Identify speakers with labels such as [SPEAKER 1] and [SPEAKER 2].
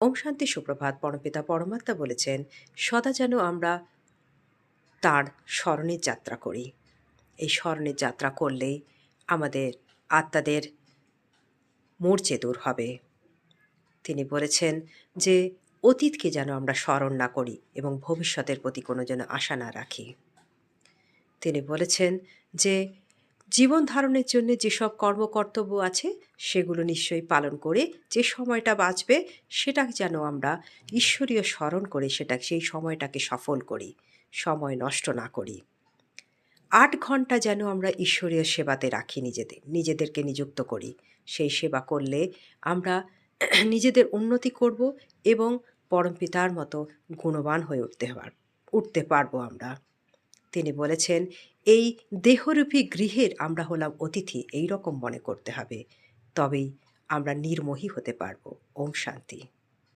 [SPEAKER 1] ওম শান্তি সুপ্রভাত। পরমপিতা পরমাত্মা বলেছেন, সদা যেন আমরা তাঁর স্মরণের যাত্রা করি। এই স্মরণের যাত্রা করলেই আমাদের আত্মাদের মরচে দূর হবে। তিনি বলেছেন যে অতীতকে যেন আমরা স্মরণ না করি এবং ভবিষ্যতের প্রতি কোনো যেন আশা না রাখি। তিনি বলেছেন যে জীবন ধারণের জন্য যেসব কর্মকর্তব্য আছে সেগুলো নিশ্চয়ই পালন করে যে সময়টা বাঁচবে সেটা যেন আমরা ঈশ্বরীয় স্মরণ করে সেই সময়টাকে সফল করি, সময় নষ্ট না করি। ৮ ঘন্টা যেন আমরা ঈশ্বরীয় সেবাতে রাখি, নিজেদেরকে নিযুক্ত করি। সেই সেবা করলে আমরা নিজেদের উন্নতি করব এবং পরমপিতার মতো গুণবান হয়ে উঠতে পারবো আমরা। তিনি বলেছেন, এই দেহরূপী গৃহের আমরা হলাম অতিথি, এই রকম মনে করতে হবে, তবেই আমরা নির্মোহী হতে পারবো। ওম শান্তি।